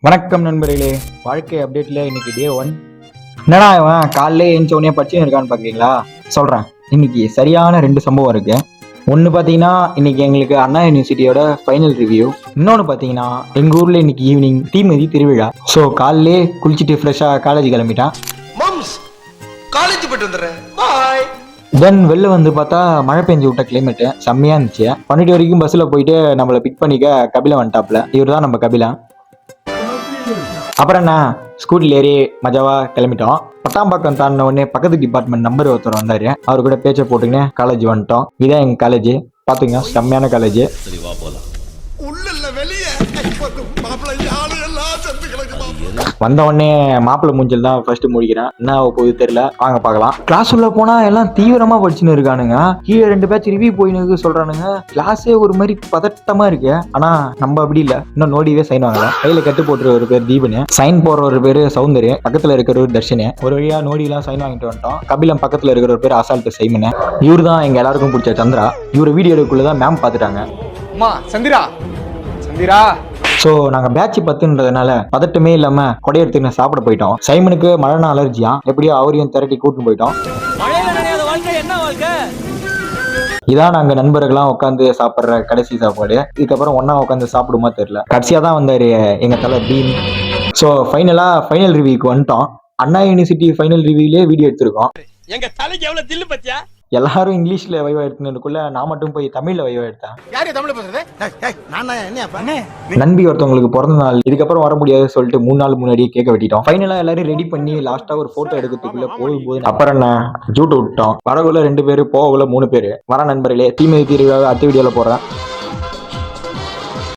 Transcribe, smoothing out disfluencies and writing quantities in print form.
வணக்கம் நண்பர்களே, வாழ்க்கை அப்டேட்ல இன்னைக்கு டே 1. என்னடா இவன் காலையிலே எழுந்த உடனே படிச்சுன்னு இருக்கான்னு பாக்குறீங்களா? சொல்றேன். இன்னைக்கு சரியான 2 சம்பவம் இருக்கு. ஒன்று பார்த்தீங்கன்னா இன்னைக்கு எங்களுக்கு அண்ணா யூனிவர்சிட்டியோட ஃபைனல் ரிவ்யூ. இன்னொன்று பார்த்தீங்கன்னா எங்கள் ஊரில் இன்னைக்கு ஈவினிங் தீமிதி திருவிழா. ஸோ காலையிலே குளிச்சுட்டு ஃப்ரெஷ்ஷாக காலேஜ் கிளம்பிட்டான். காலேஜ் போயிட்டு வந்துடுறேன். பாய். தென் வெளில வந்து பார்த்தா மழை பெஞ்சு விட்ட கிளைமேட்டு செம்மையா இருந்துச்சு. 12 வரைக்கும் பஸ்ஸில் போயிட்டு நம்மளை பிக் பண்ணிக்க கபிலா வந்துட்டாப்ல. இவர் தான் நம்ம கபிலா. அப்புறம் என்ன ஸ்கூட்டில் ஏறி மஜாவா கிளம்பிட்டோம். பட்டாம்பாக்கம் தாண்டின உடனே பக்கத்து டிபார்ட்மெண்ட் நம்பர் ஒருத்தர் வந்தாரு. அவரு கூட பேச்சை போட்டுக்கின்னு காலேஜ் வந்துட்டோம். இதான் எங்க காலேஜ். பாத்துங்க, செம்மையான காலேஜ். வந்த உடனே மாப்பிள்ளை மூஞ்சல் தான் ஃபர்ஸ்ட் முடிக்கிறேன். என்ன போகுது தெரியல, வாங்க பார்க்கலாம். கிளாஸ் உள்ள போனா எல்லாம் தீவிரமா படிச்சுன்னு இருக்கானுங்க. கீழே 2 பேட்ச் ரிவ்யூ போயின்னு சொல்றானுங்க. கிளாஸே ஒரு மாதிரி பதட்டமா இருக்கு. ஆனா நம்ம அப்படி இல்ல, இன்னும் நோடிவே சைன் வாங்கல. கையில கட்டு போட்டுற ஒரு பேர் தீபனு, சைன் போடுற ஒரு பேரு சௌந்தர்யா, பக்கத்துல இருக்கிற ஒரு தர்ஷனு. ஒரு வழியா நோடி எல்லாம் சைன் வாங்கிட்டு வந்துட்டோம். கபிலம் பக்கத்துல இருக்கிற ஒரு பேர் அசால்ட் சைமனு. இவரு தான் எங்க எல்லாருக்கும் பிடிச்ச சந்திரா. இவரு வீடியோ எடுக்குள்ளதான் மேம் பாத்துட்டாங்க. சந்திரா. ஸோ நாங்கள் பேட்ச் 10ன்றதுனால பதட்டமே இல்லாமல் கொடையெடுத்துன்னு சாப்பிட போயிட்டோம். சைமனுக்கு மழைனா அலர்ஜியா, எப்படியோ அவரையும் திரட்டி கூட்டின்னு போயிட்டோம். இதான் நாங்கள் நண்பர்கள்லாம் உட்காந்து சாப்பிட்ற கடைசி சாப்பாடு. இதுக்கப்புறம் ஒன்றா உட்காந்து சாப்பிடுமா தெரியல. கடைசியாக தான் வந்தார் எங்கள் தலை பீம். ஸோ ஃபைனல் ரிவ்யூக்கு வந்துட்டோம். அண்ணா யூனிவர்சிட்டி ஃபைனல் ரிவ்யூலே வீடியோ எடுத்திருக்கோம். எங்க தலைக்கு எவ்வளவு தில்லு பத்தியா? எல்லாரும் இங்கிலீஷ்ல வைவா எடுத்துனதுக்குள்ள நான் மட்டும் போய் தமிழ்ல வைவா எடுத்தேன். யாரு தமிழ்ல பேசுறது? நண்பி ஒருத்தவங்களுக்கு பிறந்த நாள், இதுக்கப்புறம் வர முடியாது சொல்லிட்டு 3 நாள் முன்னாடியே கேட்க வெட்டிட்டோம். ஃபைனலா எல்லாரும் ரெடி பண்ணி லாஸ்டா ஒரு போட்டோ எடுக்கிறதுக்குள்ள போகும்போது அப்புறம் என்ன ஜூட்டு விட்டோம். வரக்குள்ள 2 பேரு, போகக்குள்ள 3 பேரு. வர நண்பர்களே, தீமை தீர்வாக அடுத்த வீடியோல போடுறேன்.